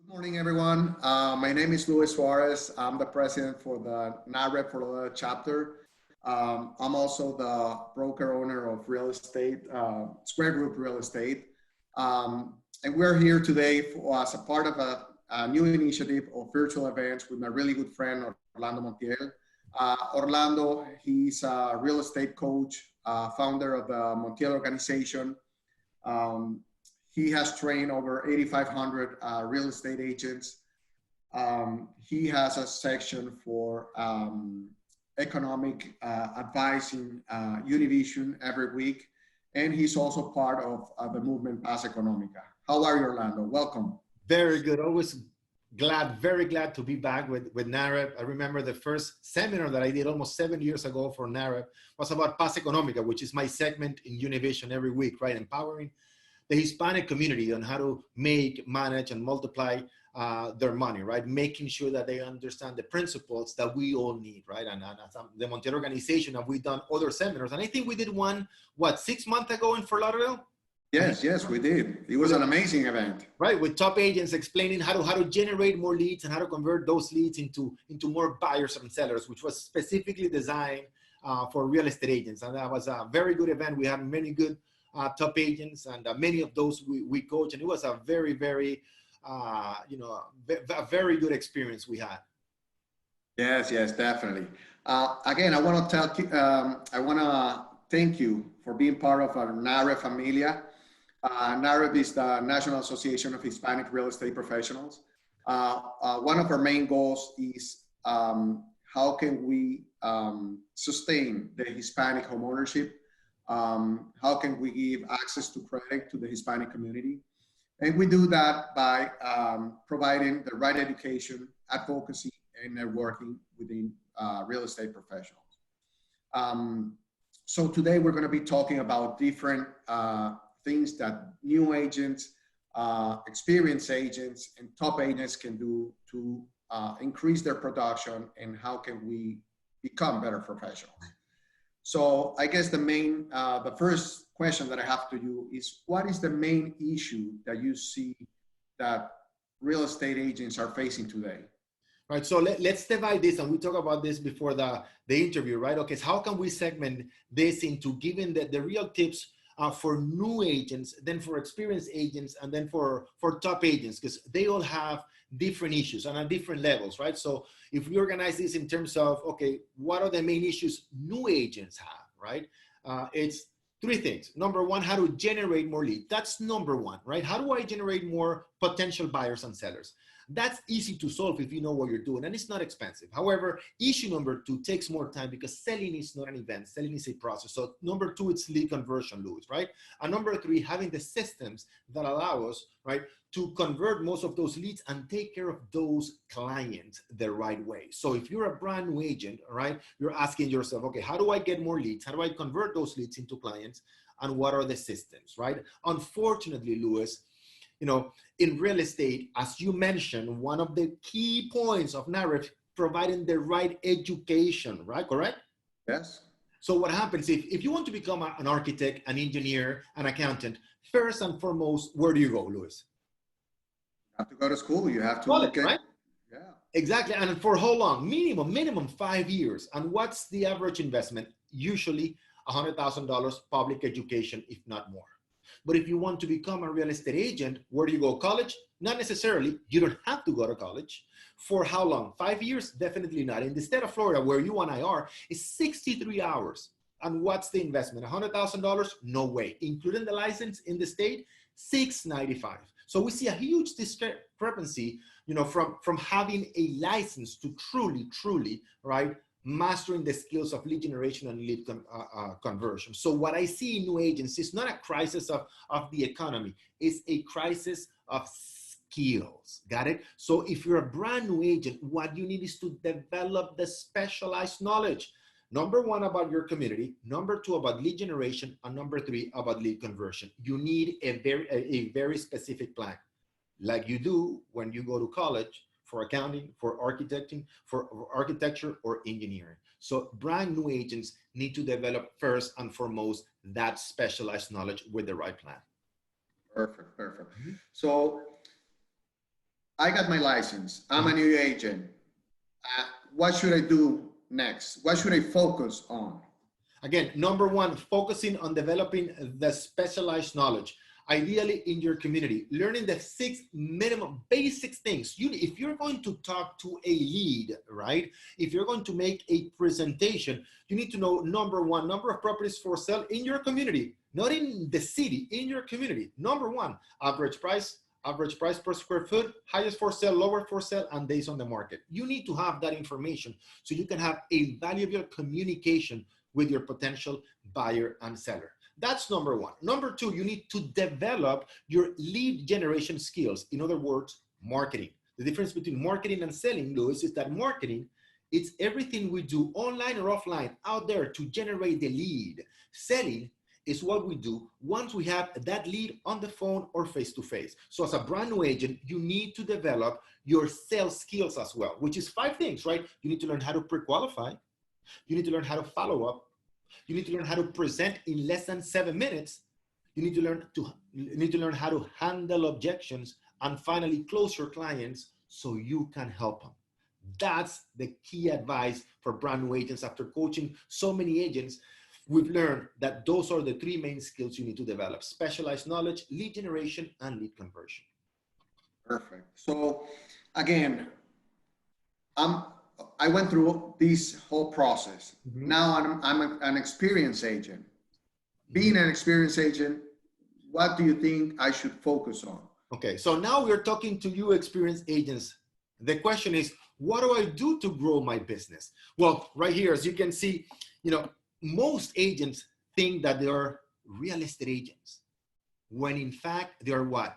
Good morning, everyone. My name is Luis Suarez. I'm the president for the NAHREP Florida chapter. I'm also the broker owner of real estate, Square Group Real Estate. And we're here today as a part of a new initiative of virtual events with my really good friend, Orlando Montiel. Orlando, he's a real estate coach, founder of the Montiel organization. Um, he has trained over 8,500 real estate agents. He has a section for economic advising Univision every week. And he's also part of the movement Paz Economica. How are you, Orlando? Welcome. Very good. Always glad, very glad to be back with NAHREP. I remember the first seminar that I did almost 7 years ago for NAHREP was about Paz Economica, which is my segment in Univision every week, right? Empowering the Hispanic community on how to make, manage, and multiply their money, right? Making sure that they understand the principles that we all need, right? And as the Montiel organization, have we done other seminars? And I think we did one, what, 6 months ago in Fort Lauderdale? Yes, we did. It was an amazing event. Right, with top agents explaining how to generate more leads and how to convert those leads into more buyers and sellers, which was specifically designed for real estate agents. And that was a very good event. We had many good top agents, and many of those we coach, and it was a very, very, a very good experience we had. Yes, definitely. Again, I want to thank you for being part of our NAHREP Familia. NAHREP is the National Association of Hispanic Real Estate Professionals. One of our main goals is how can we sustain the Hispanic homeownership? How can we give access to credit to the Hispanic community? And we do that by providing the right education, advocacy, and networking within real estate professionals. So today we're going to be talking about different things that new agents, experienced agents, and top agents can do to increase their production, and how can we become better professionals. So I guess the first question that I have to you is, what is the main issue that you see that real estate agents are facing today? Right, so let's divide this, and we talked about this before the interview, right? Okay, so how can we segment this into giving the real tips for new agents, then for experienced agents, and then for top agents, because they all have different issues and at different levels, right? So if we organize this in terms of, okay, what are the main issues new agents have, right? It's three things. Number one, how to generate more leads. That's number one, right? How do I generate more potential buyers and sellers? That's easy to solve if you know what you're doing, and it's not expensive. However, issue number two takes more time because selling is not an event, selling is a process. So number two, it's lead conversion, Louis, right? And number three, having the systems that allow us, right, to convert most of those leads and take care of those clients the right way. So if you're a brand new agent, right, you're asking yourself, okay, how do I get more leads? How do I convert those leads into clients? And what are the systems, right? Unfortunately, Louis, in real estate, as you mentioned, one of the key points of NAHREP, providing the right education, right? Correct? Yes. So what happens if you want to become an architect, an engineer, an accountant, first and foremost, where do you go, Louis? You have to go to school. You have to college, right? Yeah. Exactly. And for how long? Minimum 5 years. And what's the average investment? Usually $100,000 public education, if not more. But if you want to become a real estate agent, where do you go? College? Not necessarily. You don't have to go to college. For how long? 5 years? Definitely not. In the state of Florida, where you and I are, is 63 hours. And what's the investment? $100,000? No way. Including the license in the state, $695. So we see a huge discrepancy, from having a license to truly, right, mastering the skills of lead generation and lead conversion. So what I see in new agents is not a crisis of the economy, it's a crisis of skills. Got it? So if you're a brand new agent, what you need is to develop the specialized knowledge. Number one, about your community. Number two, about lead generation. And number three, about lead conversion. You need a very specific plan, like you do when you go to college for accounting, for architecting, for architecture or engineering. So brand new agents need to develop first and foremost that specialized knowledge with the right plan. Perfect. So I got my license. I'm a new agent. What should I do next? What should I focus on? Again, number one, focusing on developing the specialized knowledge, ideally in your community, learning the 6 minimum basic things. If you're going to talk to a lead, right? If you're going to make a presentation, you need to know, number one, number of properties for sale in your community, not in the city, in your community. Number one, average price per square foot, highest for sale, lower for sale, and days on the market. You need to have that information so you can have a valuable communication with your potential buyer and seller. That's number one. Number two, you need to develop your lead generation skills. In other words, marketing. The difference between marketing and selling, Luis, is that marketing, it's everything we do online or offline out there to generate the lead. Selling is what we do once we have that lead on the phone or face-to-face. So as a brand new agent, you need to develop your sales skills as well, which is 5 things, right? You need to learn how to pre-qualify. You need to learn how to follow up. You need to learn how to present in less than 7 minutes. You need to learn how to handle objections, and finally close your clients so you can help them. That's the key advice for brand new agents. After coaching so many agents, we've learned that those are the 3 main skills you need to develop: specialized knowledge, lead generation, and lead conversion. Perfect. So again, I went through this whole process. Now I'm an experienced agent. Being an experienced agent, what do you think I should focus on? Okay, so now we're talking to you experienced agents. The question is, what do I do to grow my business? Well, right here, as you can see, most agents think that they are real estate agents, when in fact they are what?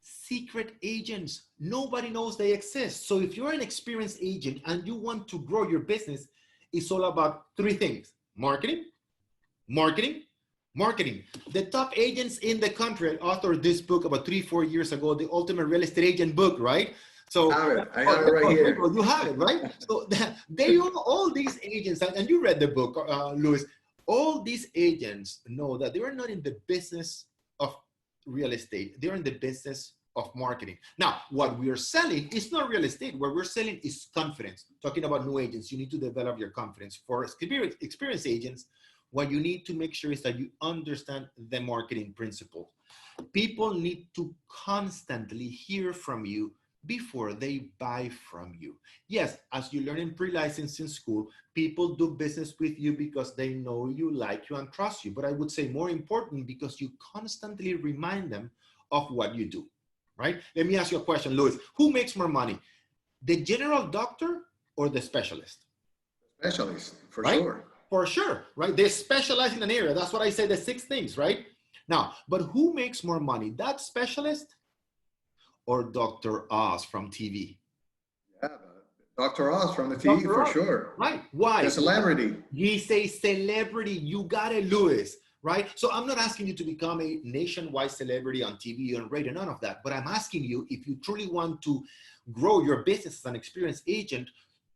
Secret agents. Nobody knows they exist. So if you're an experienced agent and you want to grow your business, it's all about 3 things: marketing, marketing, marketing. The top agents in the country authored this book about 3-4 years ago, the Ultimate Real Estate Agent book, right? So I have it right here. You have it, right? So they all these agents, and you read the book, Luis, all these agents know that they are not in the business of real estate. They're in the business of marketing. Now, what we are selling is not real estate. What we're selling is confidence. Talking about new agents, you need to develop your confidence. For experienced agents, what you need to make sure is that you understand the marketing principles. People need to constantly hear from you before they buy from you. Yes, as you learn in pre-licensing school, people do business with you because they know you, like you, and trust you. But I would say more important, because you constantly remind them of what you do, right? Let me ask you a question, Luis. Who makes more money, the general doctor or the specialist? Specialist, for right? sure. For sure, right? They specialize in an area. That's what I say, the 6 things, right? Now, but who makes more money, that specialist or Dr. Oz from TV? Yeah, Dr. Oz from the TV, for sure. Right. Why? The celebrity. He's a celebrity. You got it, Luis. Right? So I'm not asking you to become a nationwide celebrity on TV and radio, none of that. But I'm asking you, if you truly want to grow your business as an experienced agent,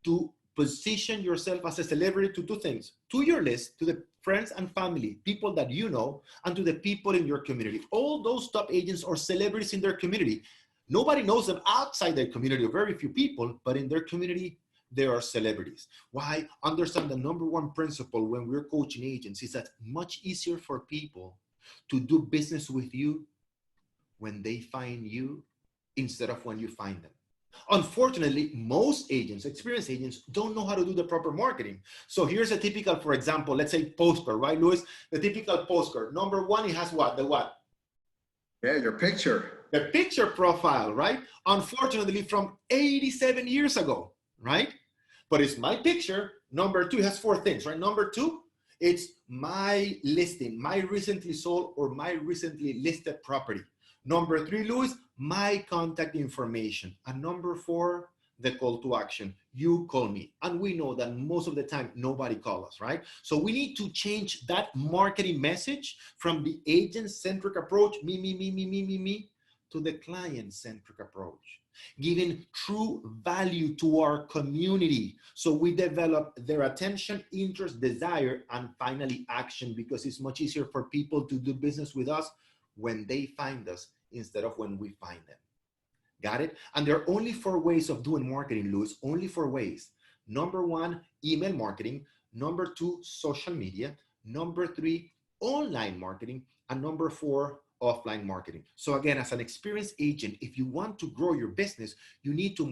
to position yourself as a celebrity, to 2 things: to your list, to the friends and family, people that you know, and to the people in your community. All those top agents are celebrities in their community. Nobody knows them outside their community, or very few people, but in their community, they are celebrities. Why? Understand the number 1 principle when we're coaching agents is that much easier for people to do business with you when they find you instead of when you find them. Unfortunately, most agents, experienced agents, don't know how to do the proper marketing. So here's a typical, for example, let's say postcard, right, Luis? The typical postcard. Number 1, it has what? The what? Yeah, your picture. The picture profile, right? Unfortunately, from 87 years ago, right? But it's my picture. Number 2, it has 4 things, right? Number 2, it's my listing, my recently sold or my recently listed property. Number 3, Luis, my contact information. And number 4, the call to action. You call me. And we know that most of the time, nobody calls us, right? So we need to change that marketing message from the agent-centric approach, me, to the client-centric approach, giving true value to our community. So we develop their attention, interest, desire, and finally action, because it's much easier for people to do business with us when they find us instead of when we find them. Got it? And there are only 4 ways of doing marketing, Luis, only 4 ways. Number 1, email marketing. Number 2, social media. Number 3, online marketing. And number 4, offline marketing. So again, as an experienced agent, if you want to grow your business, you need to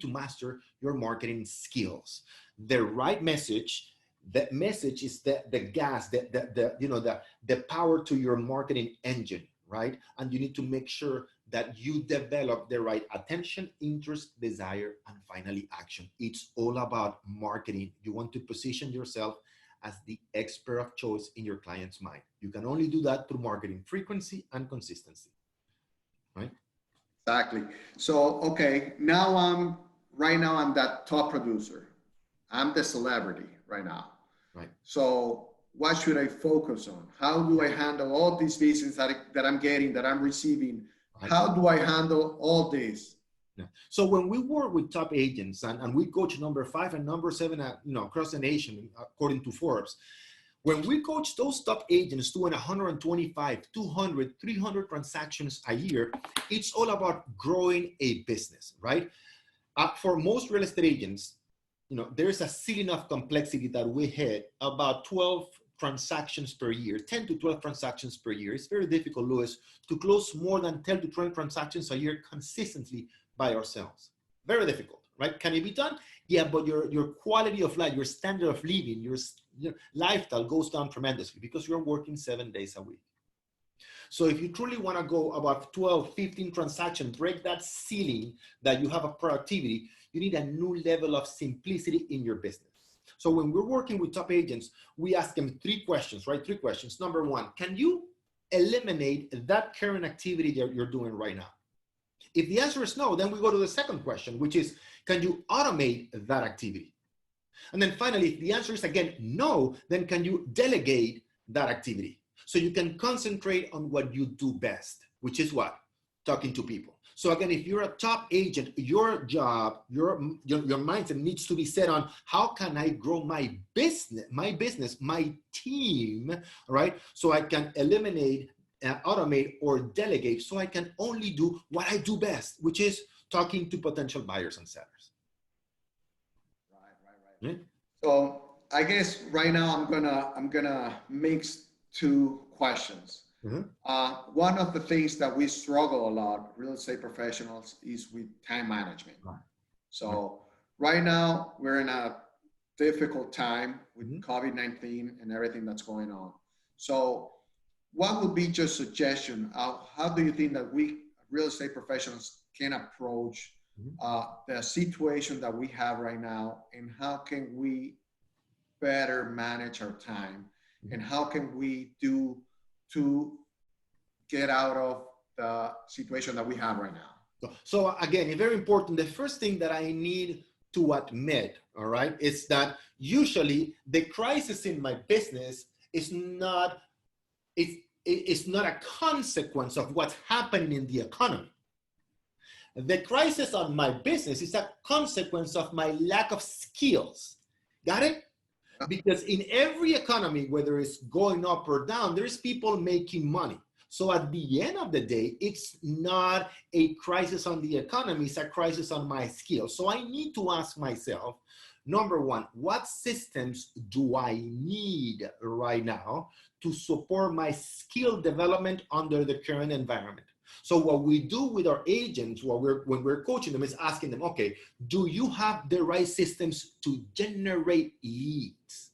master your marketing skills. The right message, that message is the gas, the power to your marketing engine, right? And you need to make sure that you develop the right attention, interest, desire, and finally action. It's all about marketing. You want to position yourself as the expert of choice in your client's mind. You can only do that through marketing frequency and consistency, right? Exactly. So, okay, right now I'm that top producer. I'm the celebrity right now. Right. So what should I focus on? How do I handle all these visits that I'm getting, that I'm receiving? Right. How do I handle all this? Yeah. So when we work with top agents and we coach number 5 and number 7 across the nation, according to Forbes, when we coach those top agents doing 125, 200, 300 transactions a year, it's all about growing a business, right? For most real estate agents, there's a ceiling of complexity that we hit about 12 transactions per year, 10 to 12 transactions per year. It's very difficult, Luis, to close more than 10 to 20 transactions a year consistently by ourselves. Very difficult, right? Can it be done? Yeah, but your quality of life, your standard of living, your lifestyle goes down tremendously because you're working 7 days a week. So if you truly want to go about 12, 15 transactions, break that ceiling that you have of productivity, you need a new level of simplicity in your business. So when we're working with top agents, we ask them 3 questions, right? 3 questions. Number 1, can you eliminate that current activity that you're doing right now? If the answer is no, then we go to the second question, which is, can you automate that activity? And then finally, if the answer is again no, then can you delegate that activity? So you can concentrate on what you do best, which is what? Talking to people. So again, if you're a top agent, your job, your mindset needs to be set on how can I grow my business, my team, right? So I can eliminate, automate, or delegate, so I can only do what I do best, which is talking to potential buyers and sellers. Right. Yeah? So I guess right now I'm gonna mix 2 questions. Mm-hmm. One of the things that we struggle a lot, real estate professionals, is with time management. Right. So right now we're in a difficult time with COVID-19 and everything that's going on. So what would be your suggestion? How do you think that we real estate professionals can approach the situation that we have right now, and how can we better manage our time, and how can we do to get out of the situation that we have right now? So again, it's very important. The first thing that I need to admit, all right, is that usually the crisis in my business is not, it's not a consequence of what's happening in the economy. The crisis on my business is a consequence of my lack of skills. Got it? Because in every economy, whether it's going up or down, there's people making money. So at the end of the day, it's not a crisis on the economy, it's a crisis on my skills. So I need to ask myself, number 1, what systems do I need right now to support my skill development under the current environment? So what we do with our agents when we're coaching them is asking them, okay, do you have the right systems to generate leads?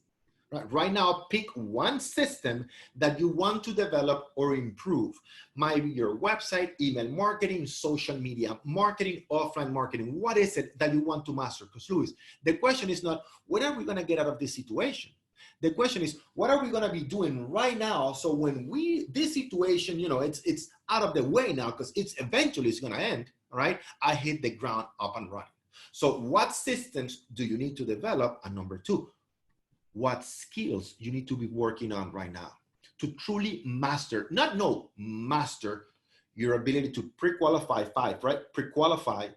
Right now, pick one system that you want to develop or improve. Maybe your website, email marketing, social media marketing, offline marketing. What is it that you want to master? Because Luis, the question is not, when are we going to get out of this situation? The question is, what are we going to be doing right now? So when this situation, it's out of the way now, because it's going to end, right? I hit the ground up and running. So what systems do you need to develop? And number 2, what skills you need to be working on right now to truly master, master your ability to pre-qualify 5, right? Pre-qualify,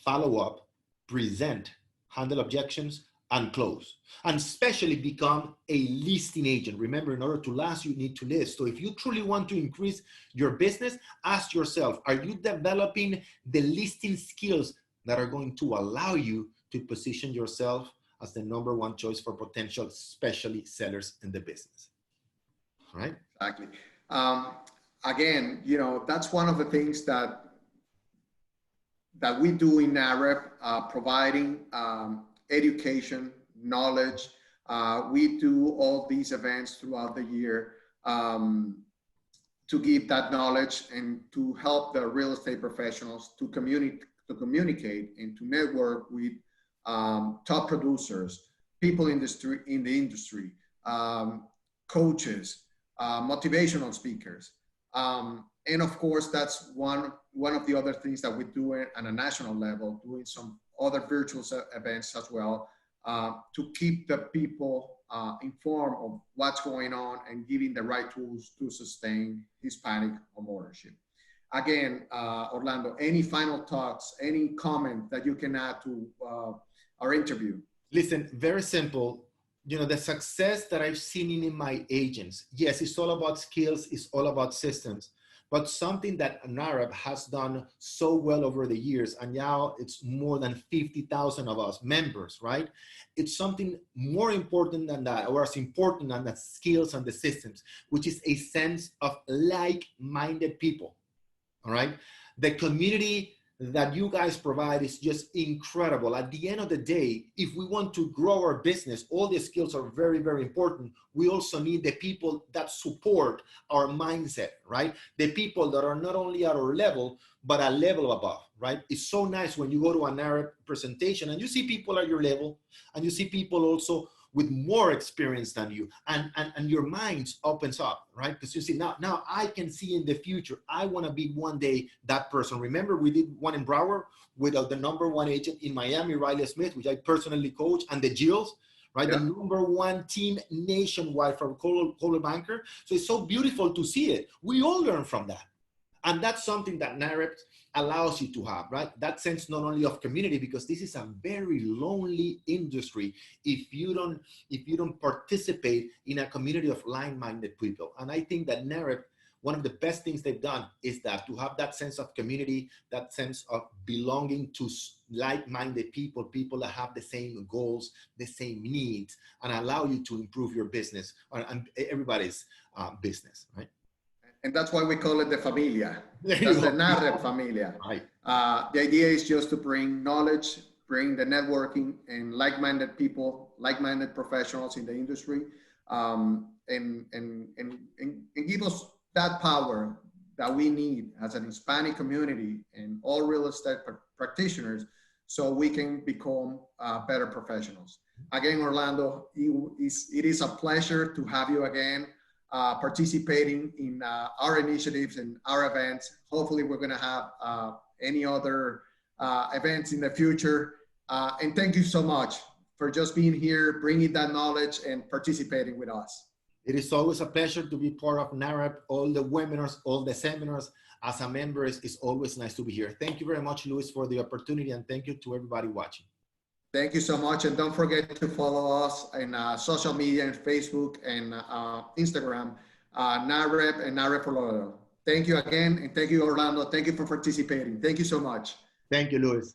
follow up, present, handle objections, and close, and especially become a listing agent. Remember, in order to last, you need to list. So if you truly want to increase your business, ask yourself, are you developing the listing skills that are going to allow you to position yourself as the #1 choice for potential, especially sellers in the business? All right? Exactly. Again, you know, that's one of the things that we do in NAHREP, providing education, knowledge. We do all these events throughout the year to give that knowledge and to help the real estate professionals to communicate and to network with top producers, people in the industry, coaches, motivational speakers. And of course, that's one of the other things that we do on a national level, doing some other virtual events as well, to keep the people informed of what's going on and giving the right tools to sustain Hispanic homeownership. Again, Orlando, any final thoughts, any comment that you can add to our interview? Listen, very simple. You know, the success that I've seen in my agents, yes, it's all about skills, it's all about systems, but something that NAHREP has done so well over the years, and now it's more than 50,000 of us members, right? It's something more important than that, or as important than the skills and the systems, which is a sense of like-minded people, all right? The community that you guys provide is just incredible. At the end of the day, if we want to grow our business, all the skills are very, very important. We also need the people that support our mindset, right? The people that are not only at our level, but a level above, right? It's so nice when you go to a NAHREP presentation and you see people at your level, and you see people also with more experience than you, and your mind opens up, right? Because you see, now I can see in the future, I want to be one day that person. Remember, we did one in Broward with the #1 agent in Miami, Riley Smith, which I personally coach, and the Jills, right? Yeah. The #1 team nationwide from Coldwell Banker. So it's so beautiful to see it. We all learn from that. And that's something that NAHREP allows you to have, right? That sense not only of community, because this is a very lonely industry if you don't participate in a community of like-minded people. And I think that NAHREP, one of the best things they've done is that to have that sense of community, that sense of belonging to like-minded people, people that have the same goals, the same needs, and allow you to improve your business and everybody's business, right? And that's why we call it the familia. That's the NAHREP familia. Right. The idea is just to bring knowledge, bring the networking and like-minded people, like-minded professionals in the industry, and give us that power that we need as an Hispanic community and all real estate practitioners, so we can become better professionals. Again, Orlando, it is a pleasure to have you again. Participating in our initiatives and our events. Hopefully we're going to have any other events in the future. And thank you so much for just being here, bringing that knowledge and participating with us. It is always a pleasure to be part of NAHREP, all the webinars, all the seminars. As a member, it's always nice to be here. Thank you very much, Luis, for the opportunity, and thank you to everybody watching. Thank you so much. And don't forget to follow us in social media and Facebook and Instagram, NAHREP and NAHREP Florida. Thank you again. And thank you, Orlando. Thank you for participating. Thank you so much. Thank you, Luis.